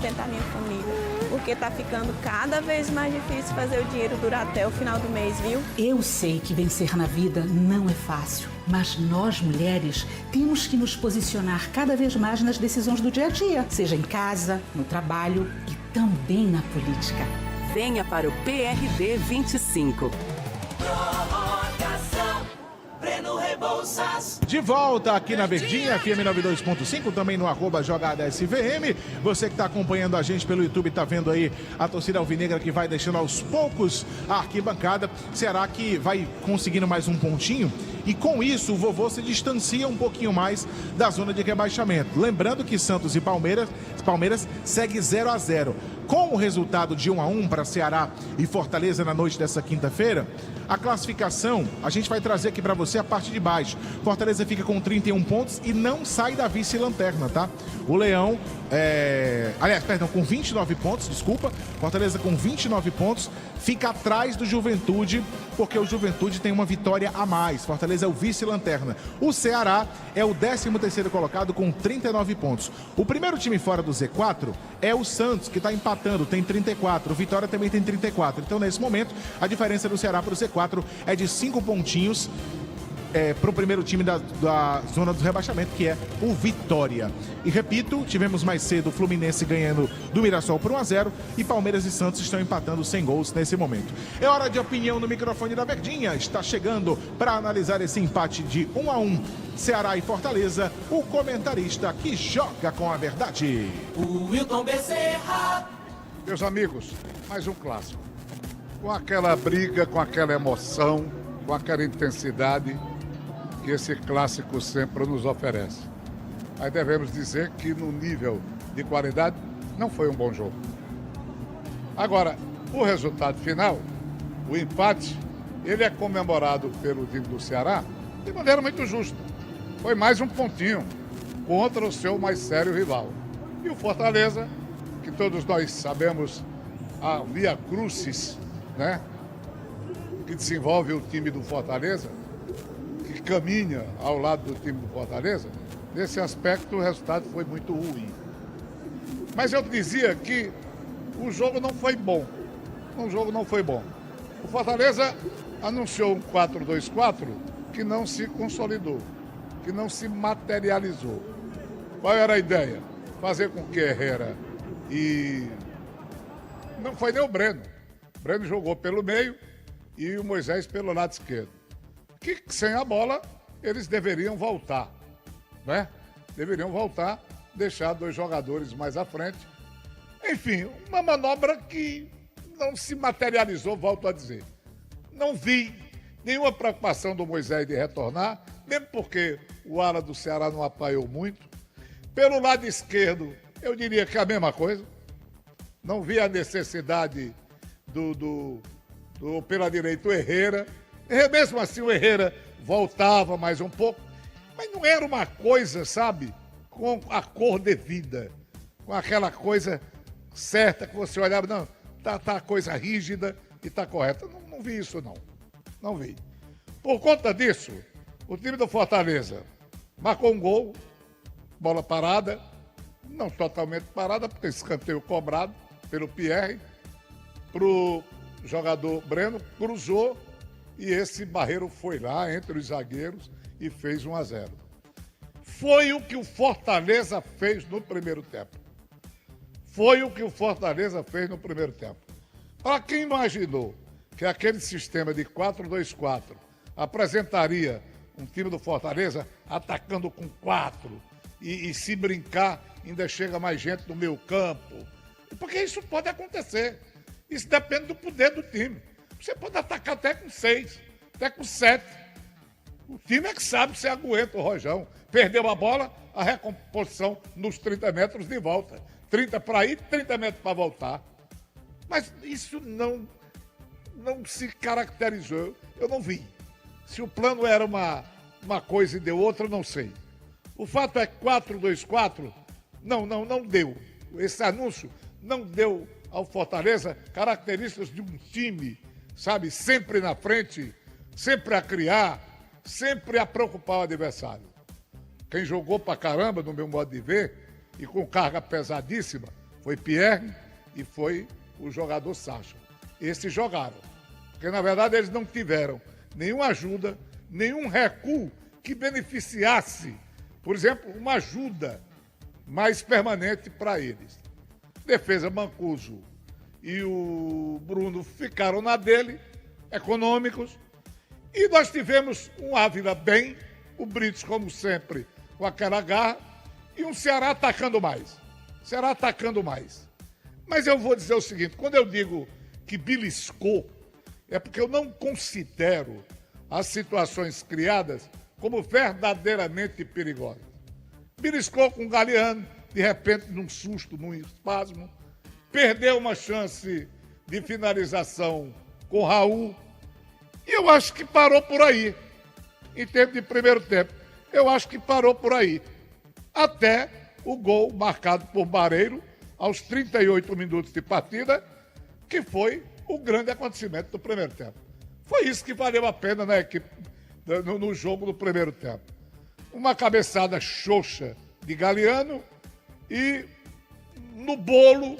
sustentar minha família, porque tá ficando cada vez mais difícil fazer o dinheiro durar até o final do mês, viu? Eu sei que vencer na vida não é fácil, mas nós, mulheres, temos que nos posicionar cada vez mais nas decisões do dia a dia, seja em casa, no trabalho e também na política. Venha para o PRD 25. Breno Rebouças. De volta aqui na Verdinha, FM 92.5, também no @JogadasVM. Você que está acompanhando a gente pelo YouTube, está vendo aí a torcida alvinegra que vai deixando aos poucos a arquibancada. Ceará que vai conseguindo mais um pontinho. E com isso, o vovô se distancia um pouquinho mais da zona de rebaixamento. Lembrando que Santos e Palmeiras segue 0-0. Com o resultado de 1-1 para Ceará e Fortaleza na noite dessa quinta-feira, a classificação a gente vai trazer aqui para você a parte de baixo. Fortaleza fica com 31 pontos e não sai da vice-lanterna, tá? O Leão, com 29 pontos, desculpa. Fortaleza com 29 pontos, fica atrás do Juventude, porque o Juventude tem uma vitória a mais. Fortaleza é o vice-lanterna. O Ceará é o 13º colocado com 39 pontos. O primeiro time fora do Z4 é o Santos, que está empatando, tem 34. O Vitória também tem 34. Então, nesse momento, a diferença do Ceará para o Z4 é de 5 pontinhos para o primeiro time da zona do rebaixamento, que é o Vitória. E repito, tivemos mais cedo o Fluminense ganhando do Mirassol por 1-0 e Palmeiras e Santos estão empatando sem gols nesse momento. É hora de opinião no microfone da Verdinha. Está chegando para analisar esse empate de 1-1, Ceará e Fortaleza, o comentarista que joga com a verdade. O Wilton Bezerra. Meus amigos, mais um clássico. Com aquela briga, com aquela emoção, com aquela intensidade que esse clássico sempre nos oferece. Mas devemos dizer que no nível de qualidade não foi um bom jogo. Agora, o resultado final, o empate, ele é comemorado pelo time do Ceará de maneira muito justa. Foi mais um pontinho contra o seu mais sério rival. E o Fortaleza, que todos nós sabemos a via crucis, né, que desenvolve o time do Fortaleza, que caminha ao lado do time do Fortaleza, nesse aspecto o resultado foi muito ruim. Mas eu dizia que o jogo não foi bom. O jogo não foi bom. O Fortaleza anunciou um 4-2-4 que não se consolidou, que não se materializou. Qual era a ideia? Fazer com que Herrera e... não foi nem o Breno. O Breno jogou pelo meio e o Moisés pelo lado esquerdo. Que sem a bola eles deveriam voltar, né? Deveriam voltar, deixar dois jogadores mais à frente. Enfim, uma manobra que não se materializou, volto a dizer. Não vi nenhuma preocupação do Moisés de retornar, mesmo porque o ala do Ceará não apoiou muito. Pelo lado esquerdo, eu diria que é a mesma coisa. Não vi a necessidade pela direita, o Herrera. Mesmo assim, o Herrera voltava mais um pouco. Mas não era uma coisa, sabe, com a cor devida. Com aquela coisa certa que você olhava, não, tá a coisa rígida e tá correta. Não vi isso, não. Não vi. Por conta disso, o time do Fortaleza marcou um gol, bola parada, não totalmente parada, porque escanteio cobrado pelo Pierre, pro jogador Breno, cruzou e esse Barreiro foi lá entre os zagueiros e fez 1-0. Foi o que o Fortaleza fez no primeiro tempo. Foi o que o Fortaleza fez no primeiro tempo. Para quem imaginou que aquele sistema de 4-2-4 apresentaria um time do Fortaleza atacando com 4 e se brincar ainda chega mais gente no meio campo, porque isso pode acontecer. Isso depende do poder do time. Você pode atacar até com 6, até com 7. O time é que sabe se aguenta o Rojão. Perdeu a bola, a recomposição nos 30 metros de volta. 30 para ir, 30 metros para voltar. Mas isso não se caracterizou. Eu não vi. Se o plano era uma coisa e deu outra, eu não sei. O fato é que 4-2-4 não deu. Esse anúncio não deu ao Fortaleza características de um time, sabe, sempre na frente, sempre a criar, sempre a preocupar o adversário. Quem jogou pra caramba, no meu modo de ver, e com carga pesadíssima, Foi Pierre e foi o jogador Sacha. Esses jogaram. Porque, na verdade, eles não tiveram nenhuma ajuda, nenhum recuo que beneficiasse, por exemplo, uma ajuda mais permanente para eles. Defesa Mancuso e o Bruno ficaram na dele, econômicos. E nós tivemos um Ávila bem, o Brites, como sempre, com aquela garra, e um Ceará atacando mais. Ceará atacando mais. Mas eu vou dizer o seguinte, quando eu digo que beliscou, é porque eu não considero as situações criadas como verdadeiramente perigosas. Beliscou com o Galeano, de repente, num susto, num espasmo. Perdeu uma chance de finalização com o Raul. E eu acho que parou por aí, em termos de primeiro tempo. Eu acho que parou por aí. Até o gol marcado por Barreiro, aos 38 minutos de partida, que foi o grande acontecimento do primeiro tempo. Foi isso que valeu a pena na equipe, no jogo do primeiro tempo. Uma cabeçada xoxa de Galeano e, no bolo,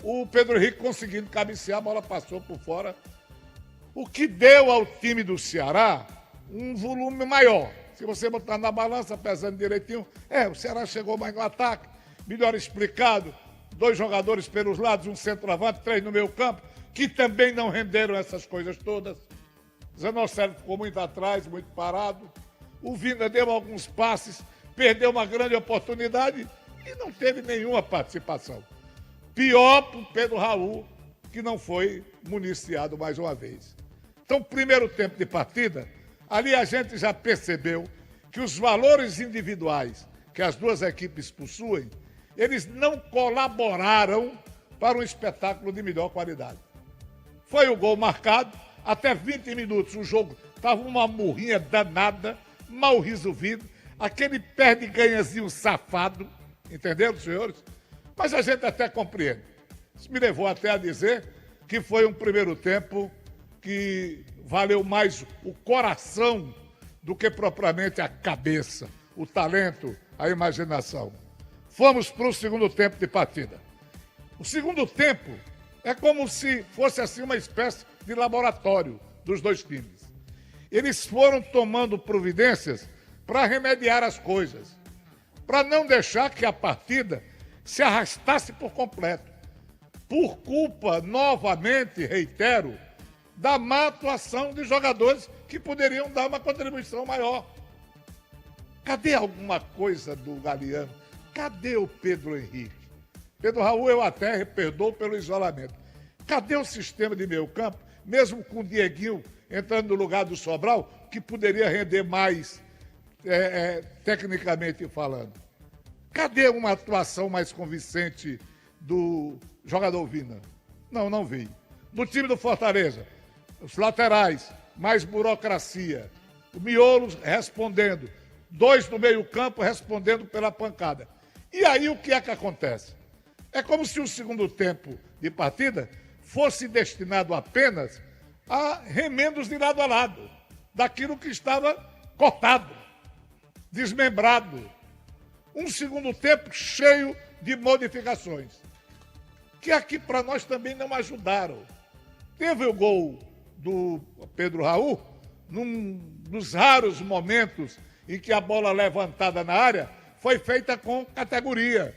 o Pedro Henrique conseguindo cabecear, a bola passou por fora. O que deu ao time do Ceará um volume maior. Se você botar na balança, pesando direitinho, o Ceará chegou mais no ataque, melhor explicado, 2 jogadores pelos lados, um centroavante, 3 no meio campo, que também não renderam essas coisas todas. Zanocelo ficou muito atrás, muito parado. O Vina deu alguns passes, perdeu uma grande oportunidade e não teve nenhuma participação. Pior para o Pedro Raul, que não foi municiado mais uma vez. Então, primeiro tempo de partida, ali a gente já percebeu que os valores individuais que as duas equipes possuem, eles não colaboraram para um espetáculo de melhor qualidade. Foi o gol marcado, até 20 minutos o jogo estava uma murrinha danada, mal resolvido, aquele perde-ganhazinho safado, entenderam, senhores? Mas a gente até compreende. Isso me levou até a dizer que foi um primeiro tempo que valeu mais o coração do que propriamente a cabeça, o talento, a imaginação. Fomos para o segundo tempo de partida. O segundo tempo é como se fosse assim uma espécie de laboratório dos dois times. Eles foram tomando providências para remediar as coisas, para não deixar que a partida se arrastasse por completo. Por culpa, novamente, reitero, da má atuação de jogadores que poderiam dar uma contribuição maior. Cadê alguma coisa do Galeano? Cadê o Pedro Henrique? Pedro Raul eu até perdoo pelo isolamento. Cadê o sistema de meio campo, mesmo com o Dieguinho entrando no lugar do Sobral, que poderia render mais, tecnicamente falando? Cadê uma atuação mais convincente do jogador Vina? Não vi. No time do Fortaleza, os laterais, mais burocracia. O miolo respondendo. 2 no meio-campo respondendo pela pancada. E aí o que é que acontece? É como se o segundo tempo de partida fosse destinado apenas a remendos de lado a lado, daquilo que estava cortado, desmembrado. Um segundo tempo cheio de modificações, que aqui para nós também não ajudaram. Teve o gol do Pedro Raul, num dos raros momentos em que a bola levantada na área foi feita com categoria,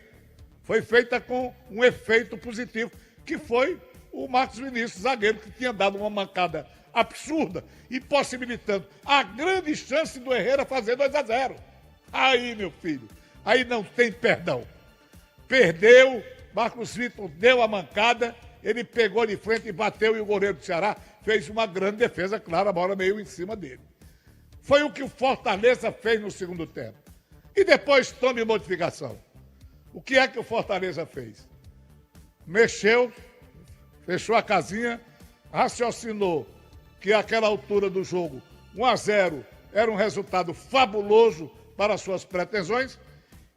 foi feita com um efeito positivo, que foi o Marcos Vinícius, zagueiro, que tinha dado uma mancada absurda e possibilitando a grande chance do Herrera fazer 2-0. Aí, meu filho, aí não tem perdão. Perdeu, Marcos Vitor deu a mancada, ele pegou de frente e bateu, e o goleiro do Ceará fez uma grande defesa, claro, a bola meio em cima dele. Foi o que o Fortaleza fez no segundo tempo. E depois tome modificação. O que é que o Fortaleza fez? Mexeu, fechou a casinha, raciocinou que àquela altura do jogo, 1-0, era um resultado fabuloso para suas pretensões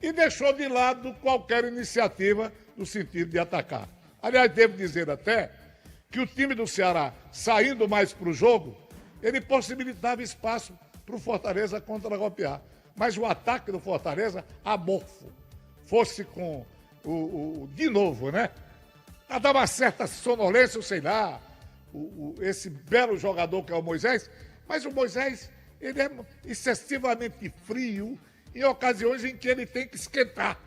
e deixou de lado qualquer iniciativa no sentido de atacar. Aliás, devo dizer até que o time do Ceará, saindo mais para o jogo, ele possibilitava espaço para o Fortaleza contra-golpear. Mas o ataque do Fortaleza, amorfo. Fosse com de novo, né? A dar uma certa sonolência, eu sei lá, esse belo jogador que é o Moisés, mas o Moisés, ele é excessivamente frio em ocasiões em que ele tem que esquentar.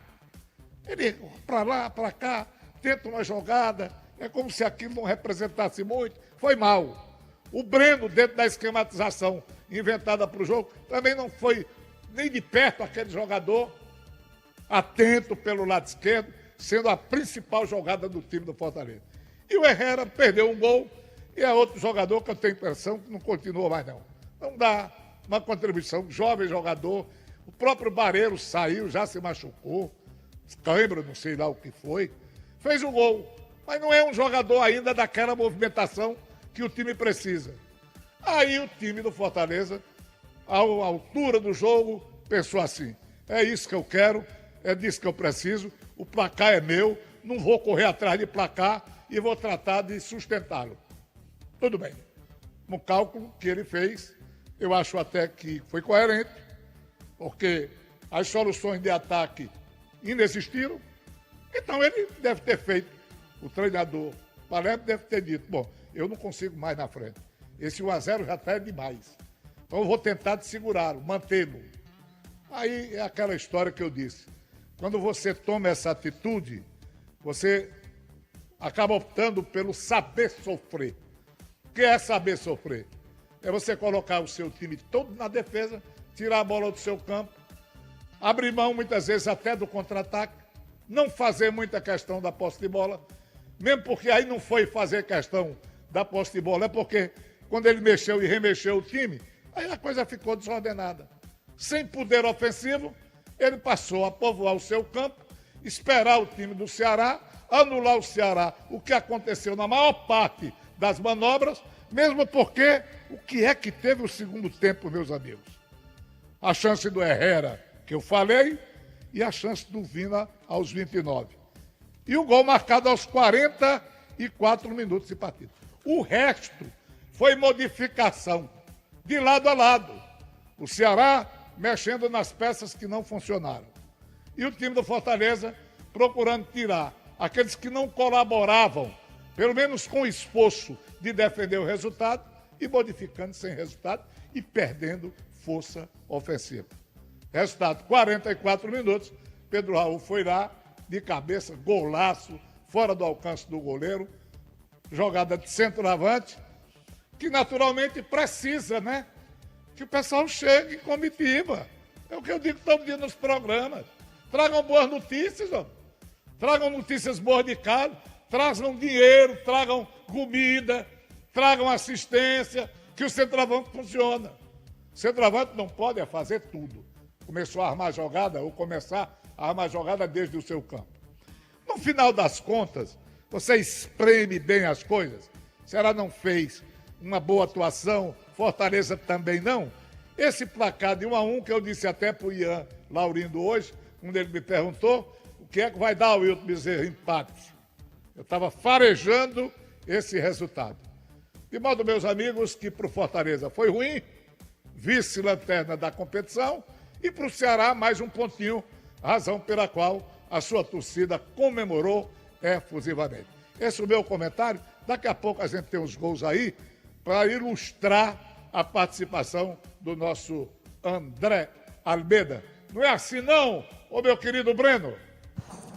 Ele, para lá, para cá, tenta uma jogada, é como se aquilo não representasse muito, foi mal. O Breno, dentro da esquematização inventada para o jogo, também não foi nem de perto aquele jogador atento pelo lado esquerdo, sendo a principal jogada do time do Fortaleza. E o Herrera perdeu um gol e é outro jogador que eu tenho a impressão que não continua mais não. Não dá uma contribuição, jovem jogador, o próprio Barreiro saiu, já se machucou, cãibra, não sei lá o que foi, fez um gol, mas não é um jogador ainda daquela movimentação que o time precisa. Aí o time do Fortaleza, à altura do jogo, pensou assim, é isso que eu quero, é disso que eu preciso, o placar é meu, não vou correr atrás de placar e vou tratar de sustentá-lo. Tudo bem. No cálculo que ele fez, eu acho até que foi coerente, porque as soluções de ataque inexistiram, então ele deve ter feito, o treinador Palermo deve ter dito, bom, eu não consigo mais na frente, esse 1-0 já está demais, então eu vou tentar de segurá-lo, mantê-lo. Aí é aquela história que eu disse, quando você toma essa atitude, você acaba optando pelo saber sofrer. O que é saber sofrer? É você colocar o seu time todo na defesa, tirar a bola do seu campo, abrir mão muitas vezes até do contra-ataque, não fazer muita questão da posse de bola, mesmo porque aí não foi fazer questão da posse de bola, é porque quando ele mexeu e remexeu o time, aí a coisa ficou desordenada. Sem poder ofensivo, ele passou a povoar o seu campo, esperar o time do Ceará, anular o Ceará, o que aconteceu na maior parte das manobras, mesmo porque o que é que teve o segundo tempo, meus amigos? A chance do Herrera, que eu falei, e a chance do Vina aos 29. E o gol marcado aos 44 minutos de partida. O resto foi modificação, de lado a lado. O Ceará mexendo nas peças que não funcionaram. E o time do Fortaleza procurando tirar aqueles que não colaboravam, pelo menos com o esforço de defender o resultado, e modificando sem resultado e perdendo força ofensiva. Resultado, 44 minutos, Pedro Raul foi lá, de cabeça, golaço, fora do alcance do goleiro, jogada de centroavante, que naturalmente precisa, né? Que o pessoal chegue em comitiva. É o que eu digo todo dia nos programas. Tragam boas notícias, ó. Tragam notícias boas de casa, tragam dinheiro, tragam comida, tragam assistência, que o centroavante funciona. O centroavante não pode fazer tudo. Começou a armar jogada, ou começar a armar jogada desde o seu campo. No final das contas, você espreme bem as coisas. Ceará não fez uma boa atuação, Fortaleza também não. Esse placar de 1-1, que eu disse até para o Ian Laurindo hoje, quando ele me perguntou, o que é que vai dar o Wilton Bezerra empate? Eu estava farejando esse resultado. De modo, meus amigos, que para o Fortaleza foi ruim, vice-lanterna da competição, e para o Ceará mais um pontinho, razão pela qual a sua torcida comemorou efusivamente. Esse é o meu comentário. Daqui a pouco a gente tem uns gols aí para ilustrar a participação do nosso André Almeida. Não é assim não, ô meu querido Breno?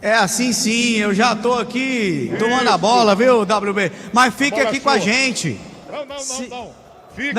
É assim sim, eu já tô aqui tomando a bola, viu, WB? Mas fique aqui com a gente. Não. Fique.